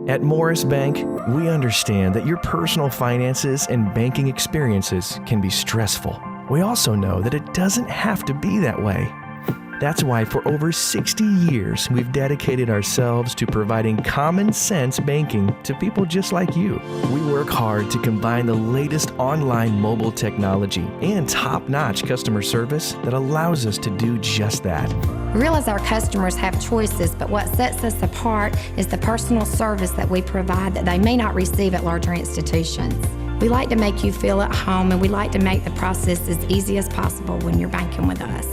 At Morris Bank, we understand that your personal finances and banking experiences can be stressful. We also know that it doesn't have to be that way. That's why for over 60 years, we've dedicated ourselves to providing common sense banking to people just like you. We work hard to combine the latest online mobile technology and top-notch customer service that allows us to do just that. We realize our customers have choices, but what sets us apart is the personal service that we provide that they may not receive at larger institutions. We like to make you feel at home, and we like to make the process as easy as possible when you're banking with us.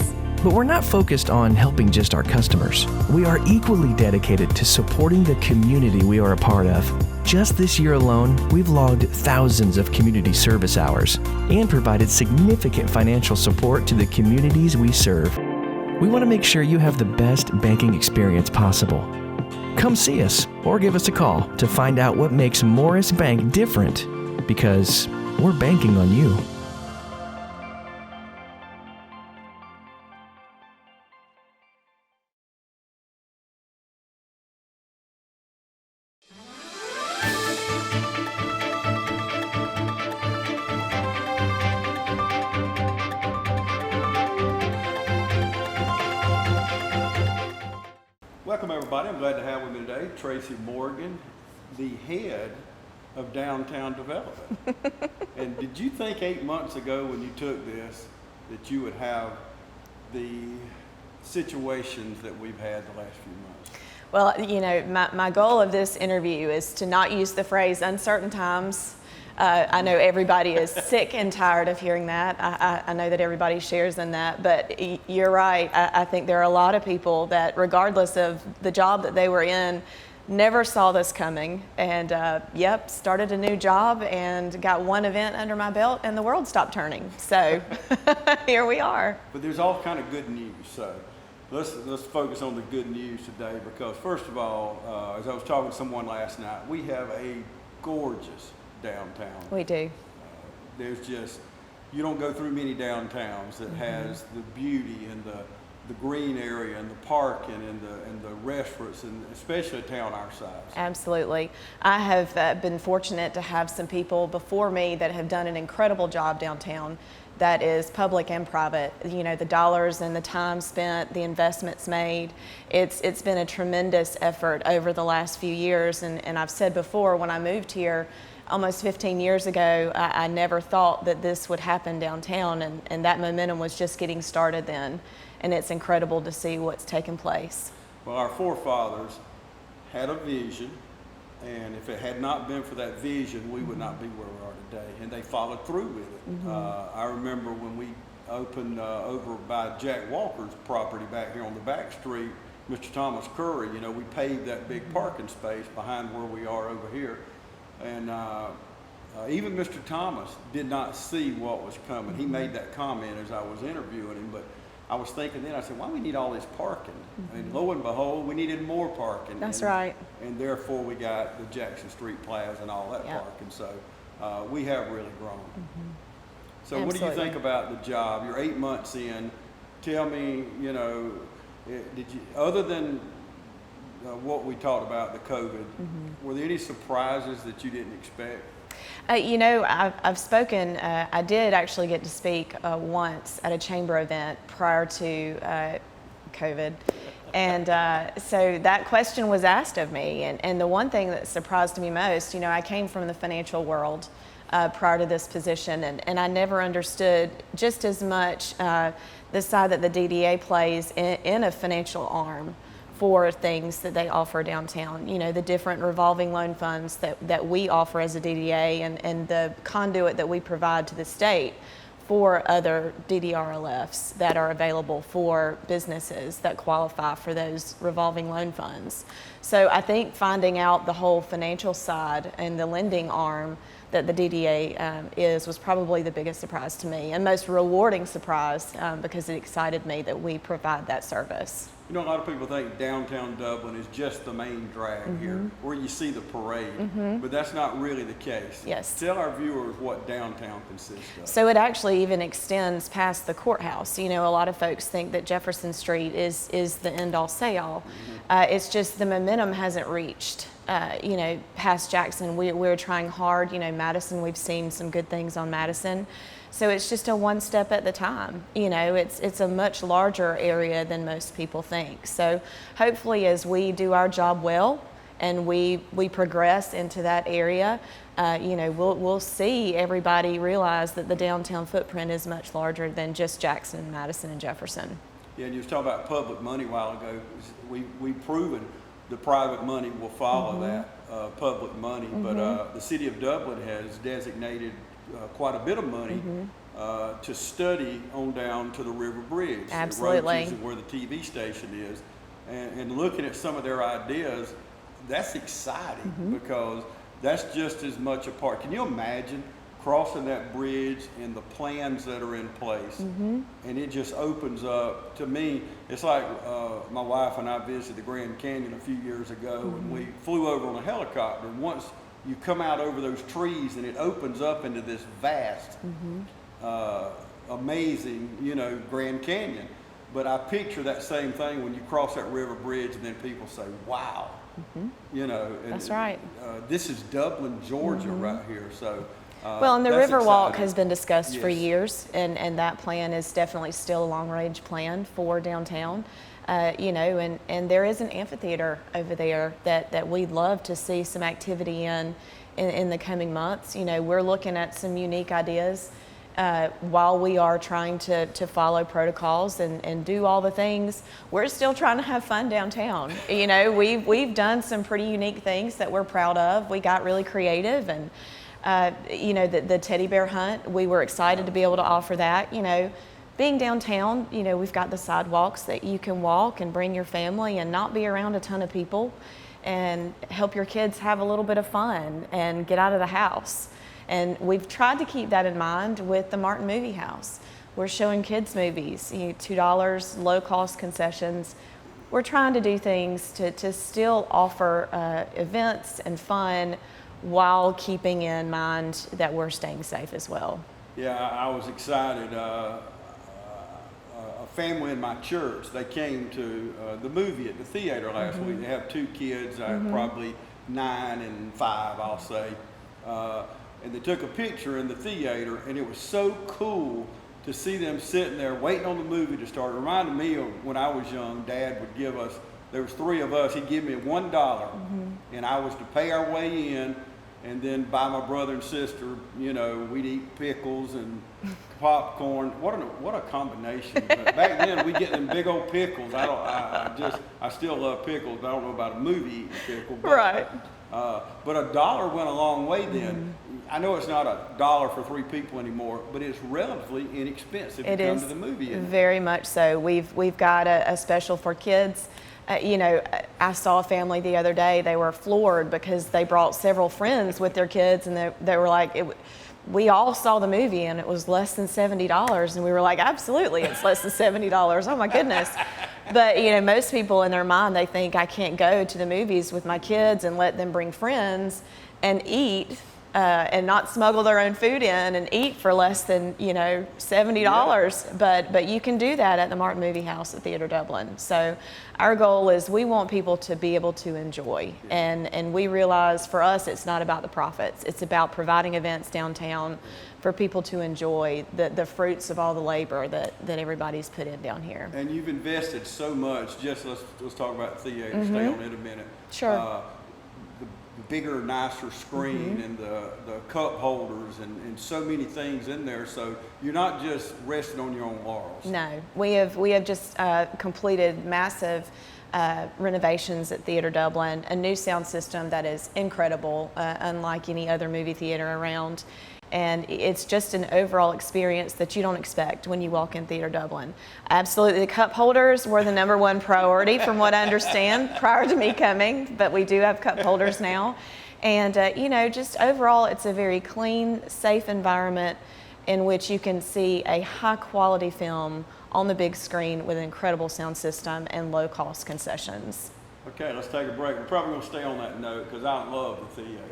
But we're not focused on helping just our customers. We are equally dedicated to supporting the community we are a part of. Just this year alone, we've logged thousands of community service hours and provided significant financial support to the communities we serve. We want to make sure you have the best banking experience possible. Come see us or give us a call to find out what makes Morris Bank different, because we're banking on you. Welcome everybody. I'm glad to have with me today Tracie Morgan, the head of downtown development. And did you think 8 months ago when you took this that you would have the situations that we've had the last few months? Well, you know, my goal of this interview is to not use the phrase uncertain times. I know everybody is sick and tired of hearing that. I know that everybody shares in that, but you're right. I think there are a lot of people that, regardless of the job that they were in, never saw this coming, and started a new job and got one event under my belt and the world stopped turning. So here we are. But there's all kind of good news. So let's focus on the good news today, because first of all, as I was talking to someone last night, we have a gorgeous downtown. We do. There's just, you don't go through many downtowns that has the beauty and the green area and the parking and the restaurants, and especially a town our size. Absolutely. I have been fortunate to have some people before me that have done an incredible job downtown, that is public and private. You know, the dollars and the time spent, the investments made, it's been a tremendous effort over the last few years. And I've said before, when I moved here almost 15 years ago, I never thought that this would happen downtown, and that momentum was just getting started then. And it's incredible to see what's taken place. Well, our forefathers had a vision, and if it had not been for that vision, we would not be where we are today, and they followed through with it. I remember when we opened over by Jack Walker's property back here on the back street, Mr. Thomas Curry, you know, we paved that big parking space behind where we are over here. And even Mr. Thomas did not see what was coming. He made that comment as I was interviewing him, but I was thinking then, I said, why do we need all this parking? And lo and behold, we needed more parking. That's right. And therefore we got the Jackson Street Plaza and all that parking. So we have really grown. So Absolutely. What do you think about the job? You're 8 months in. Tell me, you know, did you, other than what we talked about, the COVID, were there any surprises that you didn't expect? You know, I've spoken, I did actually get to speak once at a chamber event prior to COVID. And so that question was asked of me. And the one thing that surprised me most, you know, I came from the financial world prior to this position, and I never understood just as much the side that the DDA plays in a financial arm for things that they offer downtown. You know, the different revolving loan funds that we offer as a DDA, and the conduit that we provide to the state for other DDRLFs that are available for businesses that qualify for those revolving loan funds. So I think finding out the whole financial side and the lending arm that the DDA was probably the biggest surprise to me, and most rewarding surprise, because it excited me that we provide that service. You know, a lot of people think downtown Dublin is just the main drag here, where you see the parade, but that's not really the case. Yes. Tell our viewers what downtown consists of. So it actually even extends past the courthouse. You know, a lot of folks think that Jefferson Street is the end-all, say-all. It's just the momentum hasn't reached, past Jackson. We're trying hard. Madison, we've seen some good things on Madison. So it's just a one step at the time. It's a much larger area than most people think. So hopefully as we do our job well and we progress into that area, we'll see everybody realize that the downtown footprint is much larger than just Jackson, Madison, and Jefferson. Yeah, and you was talking about public money a while ago. We've proven the private money will follow that public money, but the city of Dublin has designated quite a bit of money to study on down to the River Bridge. Absolutely. The road where the TV station is. And looking at some of their ideas, that's exciting because that's just as much a part. Can you imagine crossing that bridge and the plans that are in place? And it just opens up. To me, it's like my wife and I visited the Grand Canyon a few years ago, and we flew over on a helicopter. And once you come out over those trees and it opens up into this vast, amazing, Grand Canyon. But I picture that same thing when you cross that river bridge and then people say, wow, and that's right. This is Dublin, Georgia right here. So, well, and the that's Riverwalk exciting. has been discussed for Yes. years, and that plan is definitely still a long-range plan for downtown. And there is an amphitheater over there that we'd love to see some activity in the coming months. We're looking at some unique ideas while we are trying to follow protocols and do all the things. We're still trying to have fun downtown. We've done some pretty unique things that we're proud of. We got really creative, and the teddy bear hunt, we were excited to be able to offer that. Being downtown, we've got the sidewalks that you can walk and bring your family and not be around a ton of people and help your kids have a little bit of fun and get out of the house. And we've tried to keep that in mind with the Martin Movie House. We're showing kids movies, $2, low-cost concessions. We're trying to do things to still offer events and fun while keeping in mind that we're staying safe as well. Yeah, I was excited. A family in my church, they came to the movie at the theater last week. They have two kids, probably 9 and 5, I'll say. And they took a picture in the theater, and it was so cool to see them sitting there waiting on the movie to start. It reminded me of when I was young. Dad would give us, there was 3 of us, he'd give me $1, and I was to pay our way in, and then buy my brother and sister, we'd eat pickles and popcorn. What a combination. But back then, we get them big old pickles. I still love pickles, but I don't know about a movie eating pickle. But, Right. But $1 went a long way then. I know it's not $1 for 3 people anymore, but it's relatively inexpensive to come to the movie. Isn't it? Very much so. We've got a special for kids. I saw a family the other day. They were floored because they brought several friends with their kids, and they were like, we all saw the movie and it was less than $70, and we were like, absolutely, it's less than $70. Oh my goodness. But most people in their mind, they think I can't go to the movies with my kids and let them bring friends and eat and not smuggle their own food in and eat for less than $70. Yeah. But you can do that at the Martin Movie House at Theatre Dublin. So our goal is we want people to be able to enjoy, and we realize for us it's not about the profits. It's about providing events downtown for people to enjoy the fruits of all the labor that everybody's put in down here. And you've invested so much. Just let's talk about theater. Stay on it a minute. Sure. The bigger, nicer screen and the cup holders and so many things in there. So you're not just resting on your own laurels. No, we have just completed massive renovations at Theatre Dublin, a new sound system that is incredible, unlike any other movie theater around. And it's just an overall experience that you don't expect when you walk in Theatre Dublin. Absolutely, the cup holders were the #1 priority from what I understand prior to me coming, but we do have cup holders now. And just overall, it's a very clean, safe environment in which you can see a high quality film on the big screen with an incredible sound system and low cost concessions. Okay, let's take a break. We're probably going to stay on that note because I love the theater.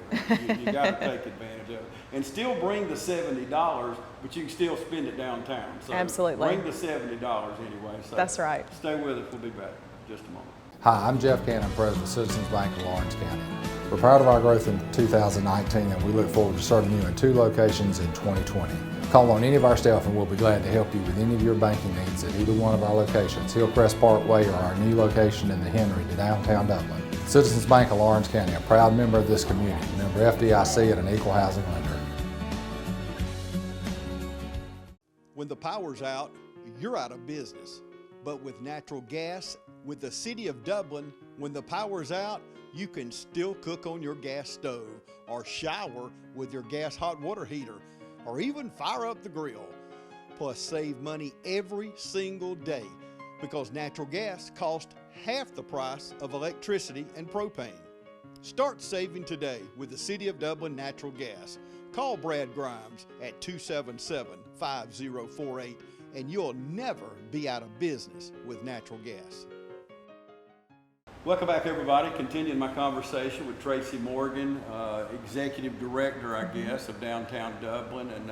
You got to take advantage of it. And still bring the $70, but you can still spend it downtown. So absolutely. Bring the $70 anyway. So that's right. Stay with us. We'll be back in just a moment. Hi, I'm Jeff Cannon, President of Citizens Bank of Lawrence County. We're proud of our growth in 2019 and we look forward to serving you in 2 locations in 2020. Call on any of our staff and we'll be glad to help you with any of your banking needs at either one of our locations, Hillcrest Parkway or our new location in the Henry to downtown Dublin. Citizens Bank of Lawrence County, a proud member of this community, member FDIC and an equal housing lender. When the power's out, you're out of business. But with natural gas, with the City of Dublin, when the power's out, you can still cook on your gas stove or shower with your gas hot water heater or even fire up the grill. Plus save money every single day because natural gas costs half the price of electricity and propane. Start saving today with the City of Dublin Natural Gas. Call Brad Grimes at 277-5048 and you'll never be out of business with natural gas. Welcome back, everybody. Continuing my conversation with Tracie Morgan, Executive Director, I guess, of Downtown Dublin. And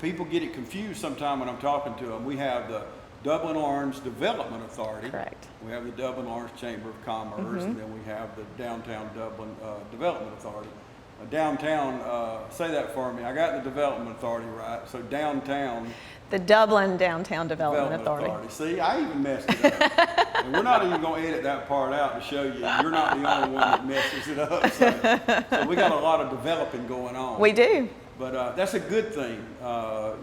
people get it confused sometime when I'm talking to them. We have the Dublin Orange Development Authority. Correct. We have the Dublin Orange Chamber of Commerce, and then we have the Downtown Dublin Development Authority. Downtown, say that for me. I got the Development Authority right. So downtown. The Dublin Downtown Development Authority. See, I even messed it up. And we're not even going to edit that part out to show you. You're not the only one that messes it up. So we got a lot of developing going on. We do. But that's a good thing.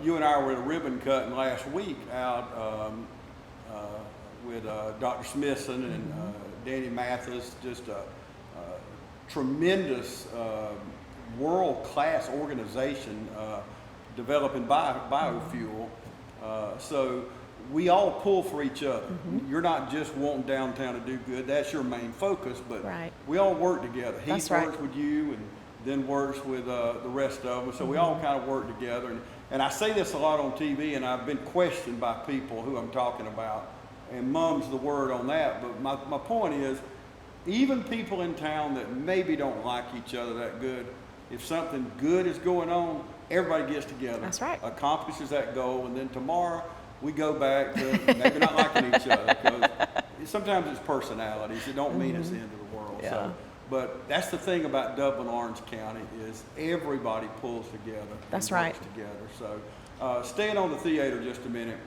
You and I were at a ribbon cutting last week out with Dr. Smithson and Danny Mathis, just a tremendous world-class organization developing biofuel. So we all pull for each other. You're not just wanting downtown to do good. That's your main focus, but we all work together. He works with you and then works with the rest of them. So we all kind of work together. And I say this a lot on TV, and I've been questioned by people who I'm talking about, and mum's the word on that. But my point is, even people in town that maybe don't like each other that good, if something good is going on, everybody gets together, accomplishes that goal, and then tomorrow we go back to maybe not liking each other, because sometimes it's personalities. It don't mean it's the end of the world. Yeah. So, but that's the thing about Dublin Orange County is everybody pulls together. That's and works together. So staying on the theater just a minute,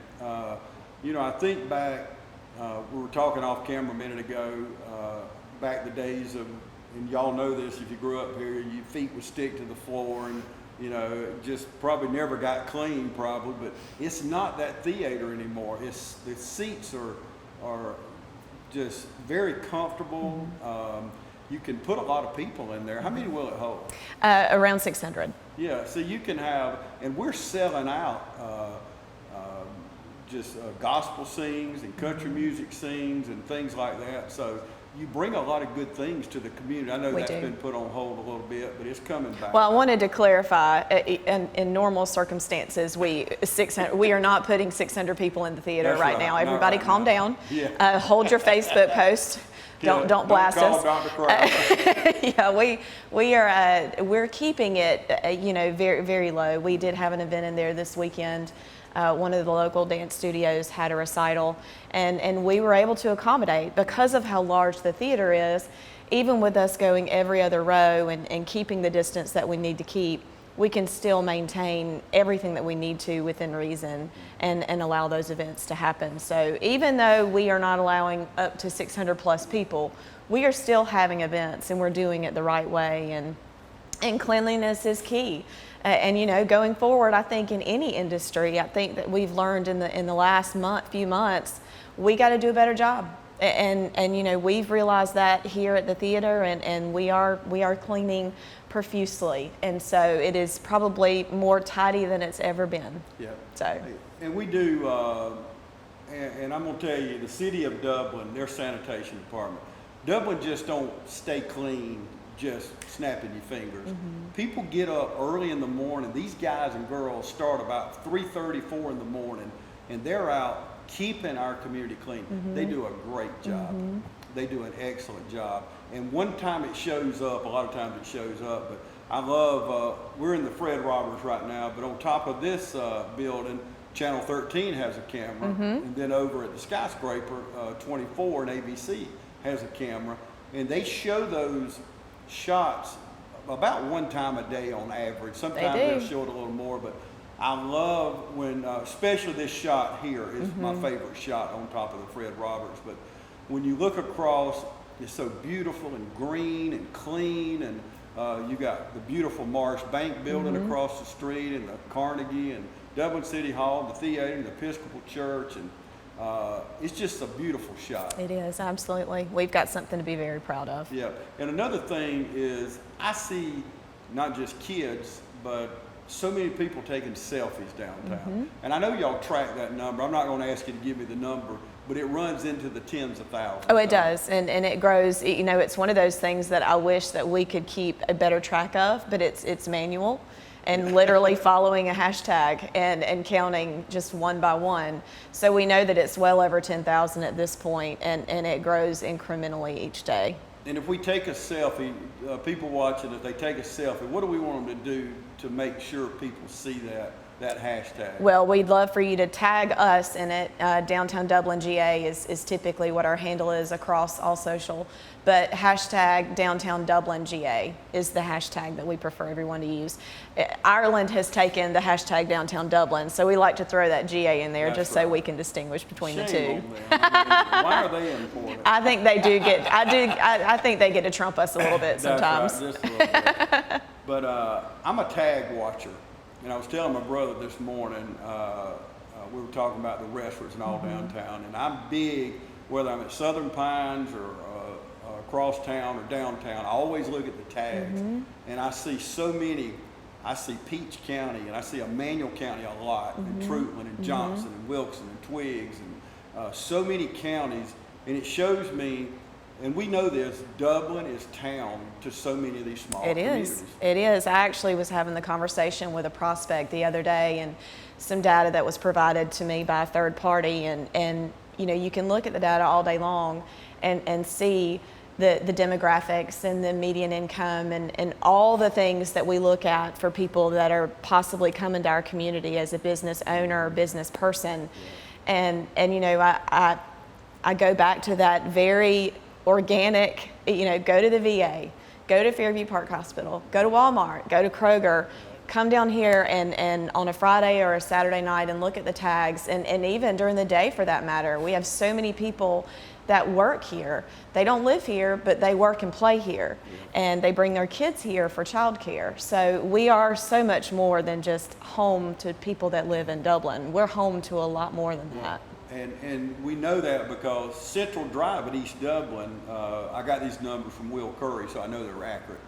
you know, I think back, we were talking off camera a minute ago, back the days of, and y'all know this if you grew up here, your feet would stick to the floor and, you know, just probably never got clean probably, but it's not that theater anymore. It's, the seats are just very comfortable. You can put a lot of people in there. How many will it hold? Around 600. Yeah, so you can have, and we're selling out just gospel sings and country music sings and things like that. So you bring a lot of good things to the community. I know that's been put on hold a little bit, but it's coming back. Well, I wanted to clarify, in normal circumstances, we are not putting 600 people in the theater right now. Everybody calm down. Yeah. Hold your Facebook post. Don't blast us. Yeah, we're keeping it, you know, very, very low. We did have an event in there this weekend. One of the local dance studios had a recital, and we were able to accommodate because of how large the theater is. Even with us going every other row and keeping the distance that we need to keep, we can still maintain everything that we need to within reason and allow those events to happen. So even though we are not allowing up to 600 plus people, we are still having events and we're doing it the right way, and cleanliness is key. And you know, going forward, I think in any industry, I think that we've learned in the last few months, we got to do a better job. And you know, we've realized that here at the theater, and we are cleaning profusely, and so it is probably more tidy than it's ever been. Yeah. So. And we do, and I'm gonna tell you, the city of Dublin, their sanitation department, Dublin just don't stay clean just snapping your fingers. People get up early in the morning. These guys and girls start about 3:30, 4 in the morning, and they're out keeping our community clean. They do a great job. They do an excellent job. And one time it shows up, a lot of times it shows up, but I love, we're in the Fred Roberts right now, but on top of this building, Channel 13 has a camera, and then over at the skyscraper, 24 and ABC has a camera, and they show those shots about one time a day on average. Sometimes they'll show it a little more, but I love when, especially this shot here is my favorite shot on top of the Fred Roberts. But when you look across, it's so beautiful and green and clean, and you got the beautiful Marsh Bank building across the street, and the Carnegie and Dublin City Hall, the theater, and the Episcopal Church, and it's just a beautiful shot. It is, absolutely. We've got something to be very proud of. Yeah, and another thing is I see not just kids, but so many people taking selfies downtown. And I know y'all track that number. I'm not going to ask you to give me the number, but it runs into the tens of thousands. Oh, it does, and it grows. You know, it's one of those things that I wish that we could keep a better track of, but it's manual. And literally following a hashtag and counting just one by one. So we know that it's well over 10,000 at this point, and it grows incrementally each day. And if we take a selfie, people watching, if they take a selfie, what do we want them to do to make sure people see that hashtag? Well, we'd love for you to tag us in it. Downtown Dublin GA is typically what our handle is across all social, but hashtag Downtown Dublin GA is the hashtag that we prefer everyone to use. Ireland has taken the hashtag Downtown Dublin, so we like to throw that GA in there. That's just right. So we can distinguish between the two. Shame on them. I mean, why are they important? I think they do get. I think they get to trump us a little bit sometimes. That's right, just a little bit. But I'm a tag watcher. And I was telling my brother this morning, we were talking about the restaurants and all downtown, and I'm big, whether I'm at Southern Pines or across town or downtown, I always look at the tags, and I see so many. I see Peach County, and I see Emanuel County a lot, and Troutman and Johnson and Wilkes and Twiggs, and so many counties, and it shows me. And we know this, Dublin is town to so many of these small communities. It is. I actually was having the conversation with a prospect the other day, and some data that was provided to me by a third party, and you know, you can look at the data all day long and see the demographics and the median income and all the things that we look at for people that are possibly coming to our community as a business owner or business person. And you know, I go back to that very organic, you know, go to the VA, go to Fairview Park Hospital, go to Walmart, go to Kroger, come down here and on a Friday or a Saturday night and look at the tags, and even during the day for that matter. We have so many people that work here. They don't live here, but they work and play here, and they bring their kids here for childcare. So we are so much more than just home to people that live in Dublin. We're home to a lot more than that. And we know that because Central Drive at East Dublin, I got these numbers from Will Curry, so I know they're accurate.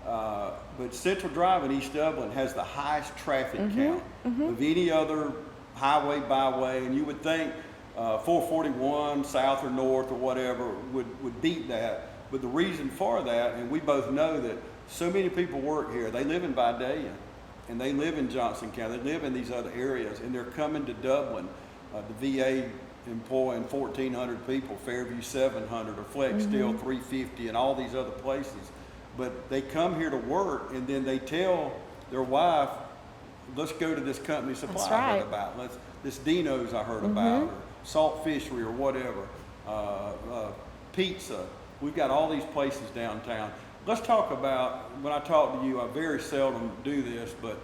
But Central Drive in East Dublin has the highest traffic count of any other highway, byway, and you would think 441 south or north or whatever would beat that. But the reason for that, and we both know that so many people work here, they live in Vidalia, and they live in Johnson County, they live in these other areas, and they're coming to Dublin. The VA employing 1,400 people, Fairview 700, or Flex Steel 350, and all these other places. But they come here to work, and then they tell their wife, let's go to this company supply I heard about. This Dino's I heard about, or Salt Fishery, or whatever. Pizza. We've got all these places downtown. Let's talk about, when I talk to you, I very seldom do this, but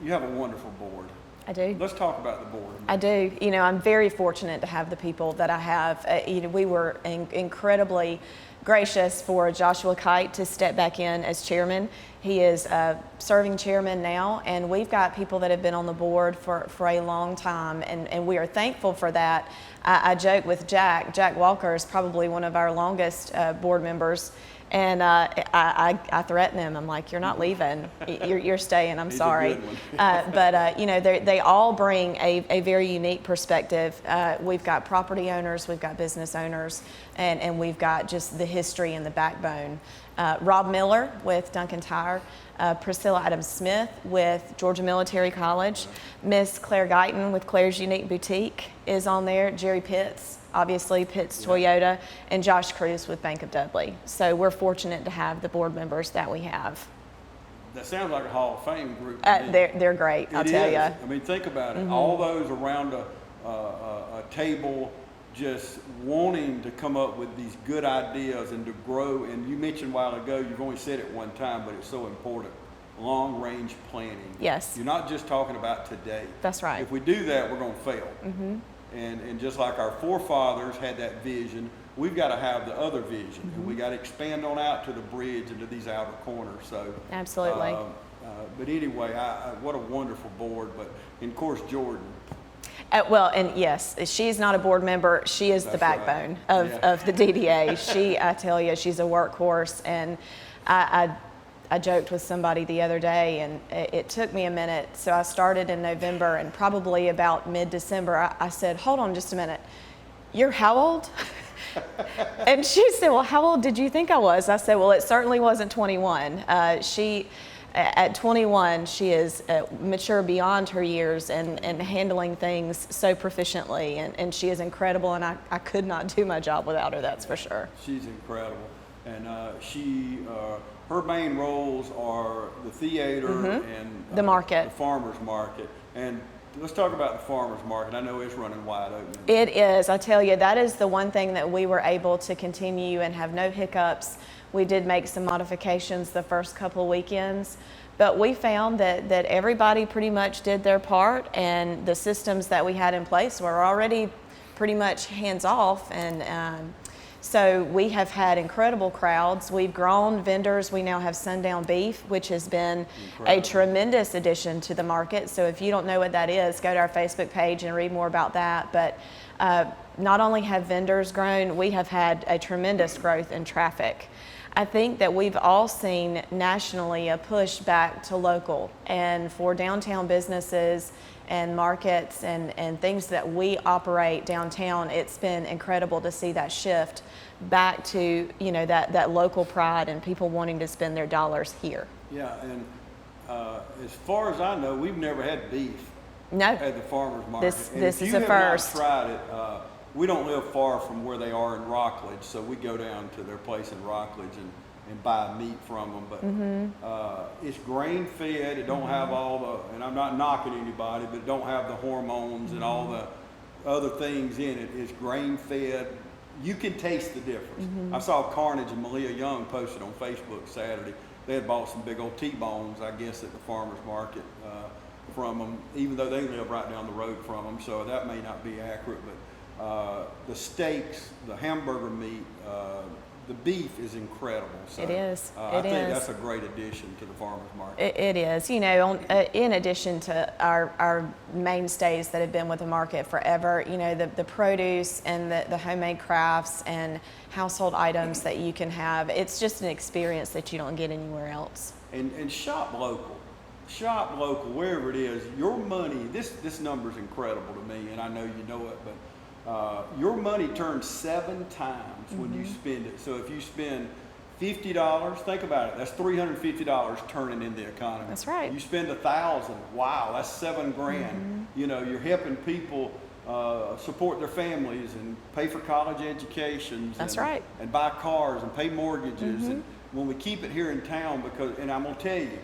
you have a wonderful board. I do. Let's talk about the board. I do. You know, I'm very fortunate to have the people that I have. You know, we were incredibly gracious for Joshua Kite to step back in as chairman. He is serving chairman now, and we've got people that have been on the board for a long time, and we are thankful for that. I joke with Jack Walker is probably one of our longest board members. And I threaten him. I'm like, you're not leaving. You're staying. I'm sorry. But you know, they all bring a very unique perspective. We've got property owners, we've got business owners, and we've got just the history and the backbone. Rob Miller with Duncan Tire, Priscilla Adams Smith with Georgia Military College, Miss Claire Guyton with Claire's Unique Boutique is on there, Jerry Pitts, obviously Pitts Toyota, and Josh Cruz with Bank of Dudley. So we're fortunate to have the board members that we have. that sounds like a Hall of Fame group. To me. They're great, I'll tell you. I mean, think about it. All those around a table just wanting to come up with these good ideas and to grow. And you mentioned a while ago, you've only said it one time, but it's so important. Long-range planning. Yes. You're not just talking about today. That's right. If we do that, we're going to fail. And just like our forefathers had that vision, we've got to have the other vision, and we got to expand on out to the bridge and to these outer corners. So Absolutely. But anyway, what a wonderful board. But and of course, Jordan. Well, and yes, she's not a board member. She is the That's right. backbone of the DDA. I tell you, she's a workhorse. And I joked with somebody the other day, and it took me a minute. So I started in November, and probably about mid-December, I said, hold on just a minute. You're how old? And she said, well, how old did you think I was? I said, well, it certainly wasn't 21. At 21, she is mature beyond her years and handling things so proficiently, and she is incredible, and I could not do my job without her, that's for sure. She's incredible. And her main roles are the theater and The market. the farmer's market. And let's talk about the farmer's market. I know it's running wide open. It is. I tell you, that is the one thing that we were able to continue and have no hiccups. We did make some modifications the first couple weekends, but we found that everybody pretty much did their part, and the systems that we had in place were already pretty much hands off. And so we have had incredible crowds. We've grown vendors. We now have Sundown Beef, which has been a tremendous addition to the market. So if you don't know what that is, go to our Facebook page and read more about that. But not only have vendors grown, we have had a tremendous growth in traffic. I think that we've all seen nationally a push back to local, and for downtown businesses and markets and things that we operate downtown, it's been incredible to see that shift back to, you know, that local pride and people wanting to spend their dollars here. Yeah, and as far as I know, we've never had beef at the farmer's market. This is a first. If you have not tried it, we don't live far from where they are in Rockledge, so we go down to their place in Rockledge and buy meat from them. But it's grain fed. It don't have all the, and I'm not knocking anybody, but it don't have the hormones and all the other things in it. It's grain fed. You can taste the difference. I saw Carnage and Malia Young posted on Facebook Saturday. They had bought some big old T-bones, I guess, at the farmer's market from them, even though they live right down the road from them. So that may not be accurate, but the steaks, the hamburger meat, the beef is incredible. So, It is. I think that's a great addition to the farmer's market. It is. You know, in addition to our mainstays that have been with the market forever, you know, the produce and the homemade crafts and household items that you can have, it's just an experience that you don't get anywhere else. And shop local. Shop local, wherever it is. Your money, this number is incredible to me, and I know you know it, but your money turns 7 times when you spend it. So if you spend $50, think about it, that's $350 turning in the economy. That's right. You spend $1,000, wow, that's $7 grand. You know, you're helping people support their families and pay for college educations. That's and, right. And buy cars and pay mortgages. And when we keep it here in town, because, and I'm gonna tell you,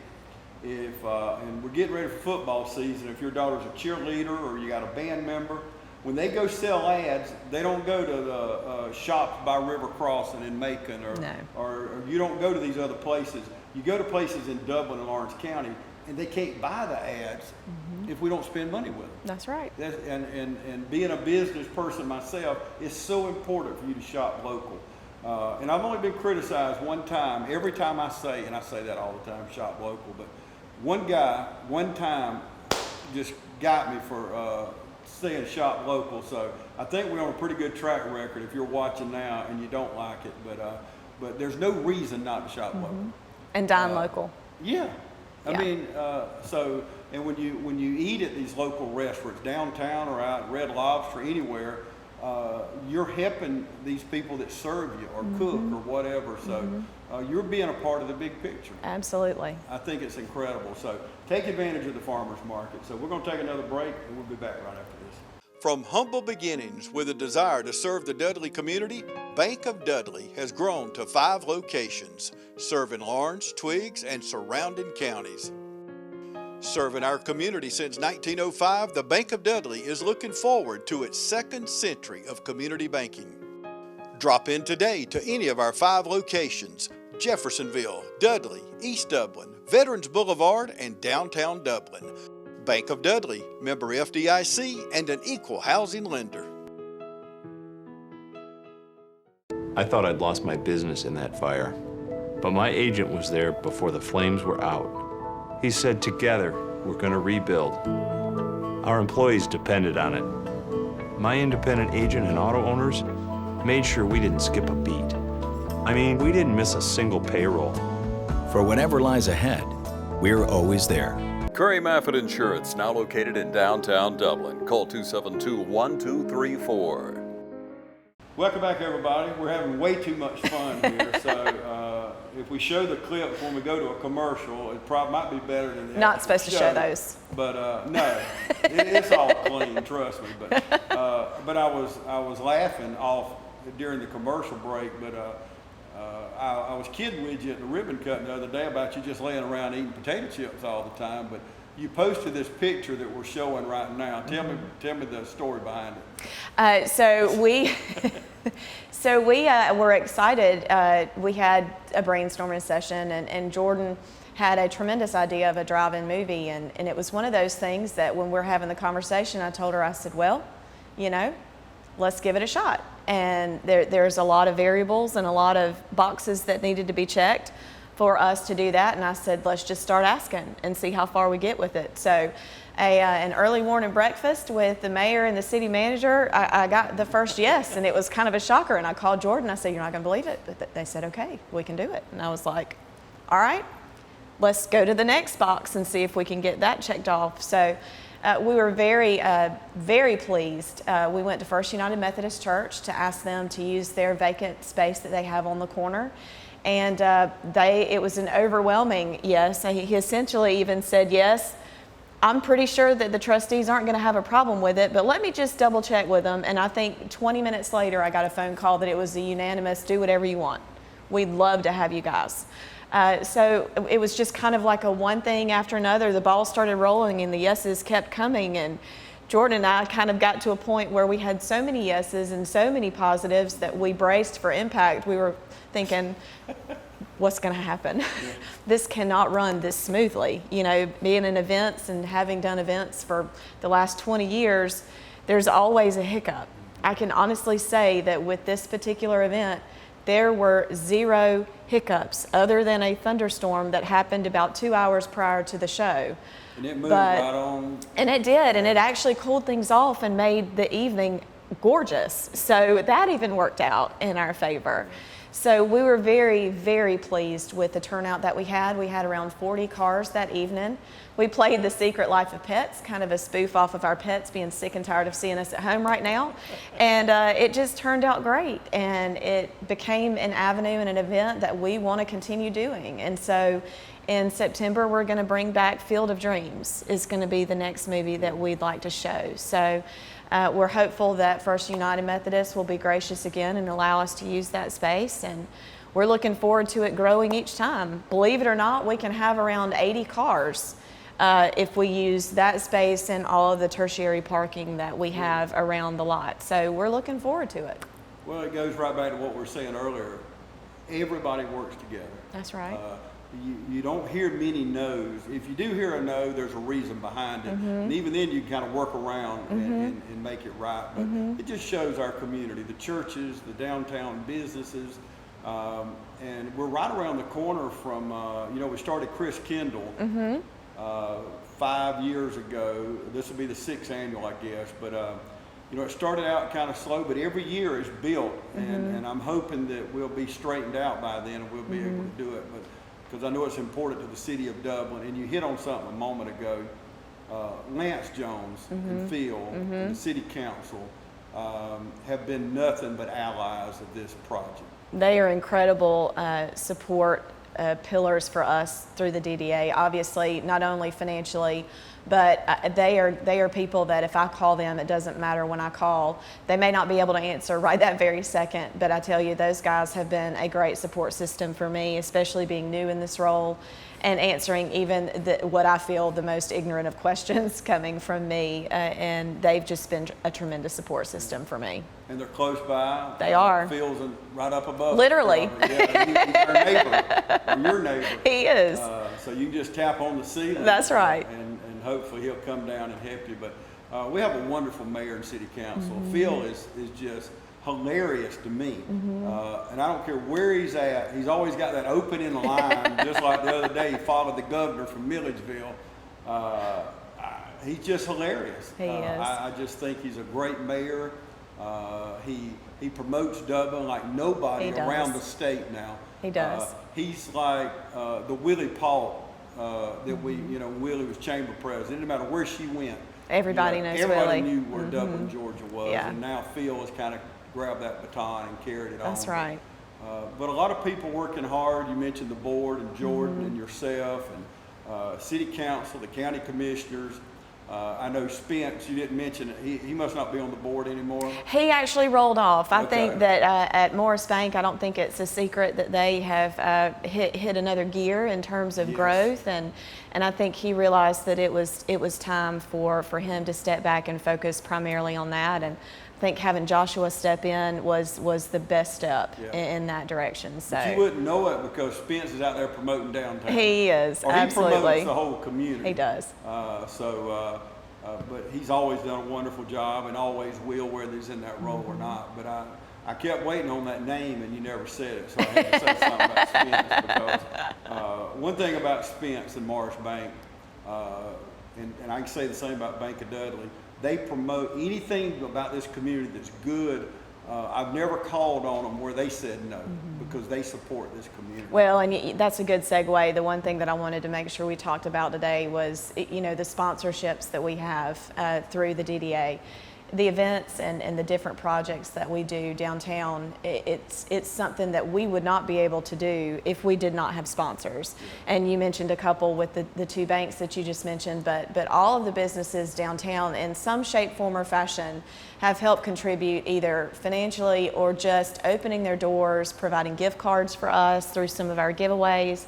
if and we're getting ready for football season, if your daughter's a cheerleader or you got a band member, when they go sell ads, they don't go to the shops by River Crossing in Macon, or you don't go to these other places. You go to places in Dublin and Lawrence County, and they can't buy the ads if we don't spend money with them. That's right. And being a business person myself, it's so important for you to shop local. And I've only been criticized one time. Every time I say, and I say that all the time, shop local, but one guy, one time, just got me for saying shop local. So I think we're on a pretty good track record if you're watching now and you don't like it, but there's no reason not to shop local. And dine local. Yeah. I Yeah. mean, so, and when you eat at these local restaurants, downtown or out at Red Lobster, anywhere, you're helping these people that serve you or cook or whatever. So you're being a part of the big picture. Absolutely. I think it's incredible. So take advantage of the farmer's market. So we're going to take another break, and we'll be back right after this. From humble beginnings with a desire to serve the Dudley community, Bank of Dudley has grown to 5 locations, serving Lawrence, Twiggs, and surrounding counties. Serving our community since 1905, the Bank of Dudley is looking forward to its 2nd century of community banking. Drop in today to any of our 5 locations: Jeffersonville, Dudley, East Dublin, Veterans Boulevard, and downtown Dublin. Bank of Dudley, member FDIC, and an equal housing lender. I thought I'd lost my business in that fire, but my agent was there before the flames were out. He said, together, we're going to rebuild. Our employees depended on it. My independent agent and auto owners made sure we didn't skip a beat. I mean, we didn't miss a single payroll. For whatever lies ahead, we're always there. Curry Maffett Insurance, now located in downtown Dublin. Call 272-1234. Welcome back, everybody. We're having way too much fun here, so if we show the clips when we go to a commercial, it probably might be better than the Not supposed to show those. But no, it's all clean, trust me. But I was laughing off during the commercial break, but I was kidding with you at the ribbon cutting the other day about you just laying around eating potato chips all the time. But you posted this picture that we're showing right now. Tell me the story behind it. So we were excited. We had a brainstorming session, and Jordan had a tremendous idea of a drive-in movie, and it was one of those things that when we're having the conversation, I told her, I said, well, let's give it a shot. And there's a lot of variables and a lot of boxes that needed to be checked for us to do that. And I said, let's just start asking and see how far we get with it. So an early morning breakfast with the mayor and the city manager, I got the first yes, and it was kind of a shocker. And I called Jordan, I said, you're not gonna believe it. But they said, okay, we can do it. And I was like, all right, let's go to the next box and see if we can get that checked off. So we were very, very pleased. We went to First United Methodist Church to ask them to use their vacant space that they have on the corner. And it was an overwhelming yes. He essentially even said, yes, I'm pretty sure that the trustees aren't going to have a problem with it, but let me just double check with them. And I think 20 minutes later, I got a phone call that it was a unanimous, do whatever you want. We'd love to have you guys. So it was just kind of like a one thing after another. The ball started rolling and the yeses kept coming. And Jordan and I kind of got to a point where we had so many yeses and so many positives that we braced for impact. We were thinking, what's going to happen? This cannot run this smoothly. Being in events and having done events for the last 20 years, there's always a hiccup. I can honestly say that with this particular event, there were 0 hiccups other than a thunderstorm that happened about 2 hours prior to the show. And it moved right on. And it did, and it actually cooled things off and made the evening gorgeous. So that even worked out in our favor. So we were very, very pleased with the turnout that we had. We had around 40 cars that evening. We played The Secret Life of Pets, kind of a spoof off of our pets being sick and tired of seeing us at home right now. And it just turned out great. And it became an avenue and an event that we want to continue doing. And so in September, we're going to bring back Field of Dreams is going to be the next movie that we'd like to show. So we're hopeful that First United Methodist will be gracious again and allow us to use that space. And we're looking forward to it growing each time. Believe it or not, we can have around 80 cars if we use that space and all of the tertiary parking that we have around the lot. So we're looking forward to it. Well, it goes right back to what we were saying earlier. Everybody works together. That's right. You don't hear many no's. If you do hear a no, there's a reason behind it. And even then you can kind of work around and make it right. But it just shows our community, the churches, the downtown businesses. And we're right around the corner from, we started Chris Kendall 5 years ago. This will be the 6th annual, I guess. But, it started out kind of slow, but every year it's built. And I'm hoping that we'll be straightened out by then and we'll be able to do it. But because I know it's important to the city of Dublin. And you hit on something a moment ago. Lance Jones and Phil and the city council have been nothing but allies of this project. They are incredible support pillars for us through the DDA, obviously not only financially, But they are people that if I call them, it doesn't matter when I call. They may not be able to answer right that very second, but I tell you, those guys have been a great support system for me, especially being new in this role and answering even what I feel the most ignorant of questions coming from me. And they've just been a tremendous support system for me. And they're close by. They are. Phil's right up above. Literally. Yeah, he's our neighbor, or your neighbor. He is. So you can just tap on the ceiling. That's right. And hopefully he'll come down and help you. But we have a wonderful mayor and city council. Phil is just hilarious to me. And I don't care where he's at, he's always got that opening line, just like the other day he followed the governor from Milledgeville. He's just hilarious. He is. I just think he's a great mayor. He promotes Dublin like nobody around the state now. He does. He's like the Willie Paul that we, Willie was chamber president. It didn't matter where she went. Everybody knows everybody Willie. knew where Dublin, Georgia was. Yeah. And now Phil has kind of grabbed that baton and carried it on. That's right. But a lot of people working hard. You mentioned the board and Jordan and yourself and city council, the county commissioners. I know Spence, you didn't mention it. He must not be on the board anymore. He actually rolled off. I Okay. think that at Morris Bank, I don't think it's a secret that they have hit another gear in terms of growth, and I think he realized that it was time for him to step back and focus primarily on that. And I think having Joshua step in was the best step in that direction. So But you wouldn't know it because Spence is out there promoting downtown. he is, Or he absolutely. promotes the whole community. He does. But he's always done a wonderful job and always will, whether he's in that role or not. But I kept waiting on that name and you never said it, so I had to say something about Spence because one thing about Spence and Morris Bank, and I can say the same about Bank of Dudley, they promote anything about this community that's good. I've never called on them where they said no because they support this community. Well, and that's a good segue. The one thing that I wanted to make sure we talked about today was, the sponsorships that we have through the DDA. The events and the different projects that we do downtown, it's something that we would not be able to do if we did not have sponsors. And you mentioned a couple with the two banks that you just mentioned, but all of the businesses downtown in some shape, form, or fashion have helped contribute either financially or just opening their doors, providing gift cards for us through some of our giveaways.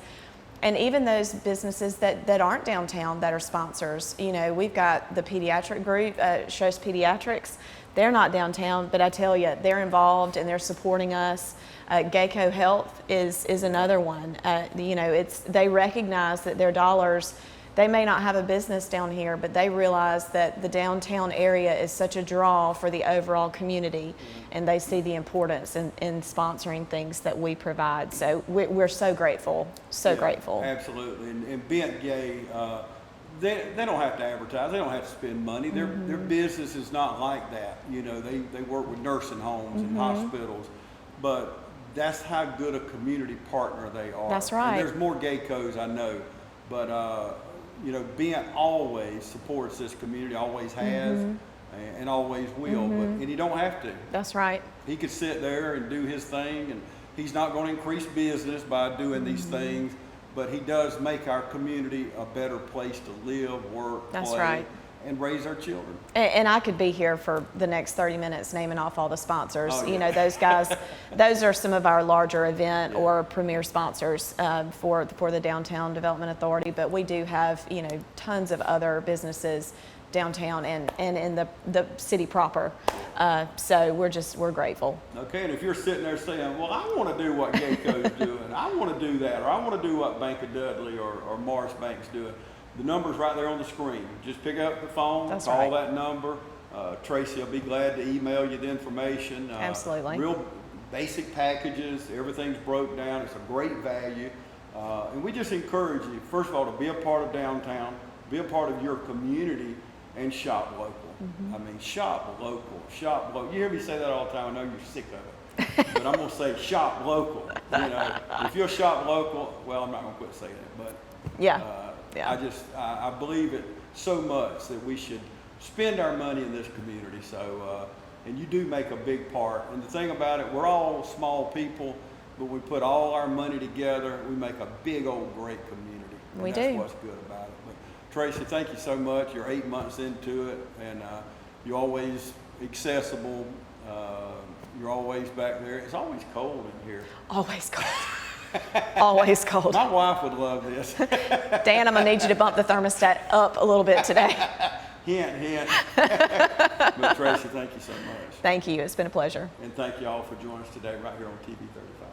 And even those businesses that aren't downtown that are sponsors, we've got the pediatric group, Shows Pediatrics. They're not downtown, but I tell you, they're involved and they're supporting us. Geico Health is another one. They recognize that their dollars, they may not have a business down here, but they realize that the downtown area is such a draw for the overall community, and they see the importance in sponsoring things that we provide. So we're so grateful, grateful. Absolutely. And Bent Gay, they don't have to advertise. They don't have to spend money. Their business is not like that. They work with nursing homes and hospitals, but that's how good a community partner they are. That's right. And there's more Gaykos, I know, but Bent always supports this community, always has, and always will. And he don't have to. That's right. He could sit there and do his thing, and he's not going to increase business by doing these things, but he does make our community a better place to live, work, That's play, right. and raise our children. And I could be here for the next 30 minutes naming off all the sponsors. Oh, yeah. Those guys, those are some of our larger event or premier sponsors for the Downtown Development Authority. But we do have, tons of other businesses downtown and in the city proper. So we're grateful. Okay, and if you're sitting there saying, well, I want to do what Geico's doing, I want to do that, or I want to do what Bank of Dudley or Morris Bank's doing, the number's right there on the screen. Just pick up the phone, That's call right. that number. Tracy will be glad to email you the information. Absolutely. Real basic packages, everything's broke down. It's a great value. And we just encourage you, first of all, to be a part of downtown, be a part of your community, and shop local. I mean, shop local, shop local. You hear me say that all the time. I know you're sick of it. But I'm going to say shop local. If you'll shop local, well, I'm not going to quit saying it, but Yeah. I believe it so much that we should spend our money in this community. So, and you do make a big part. And the thing about it, we're all small people, but we put all our money together, we make a big old great community. And We that's do. what's good about it. But Tracie, thank you so much. You're 8 months into it, and you're always accessible. You're always back there. It's always cold in here. Always cold. Always cold. My wife would love this. Dan, I'm gonna need you to bump the thermostat up a little bit today. Hint, hint. But Tracie, thank you so much. Thank you. It's been a pleasure. And thank you all for joining us today right here on TV 35.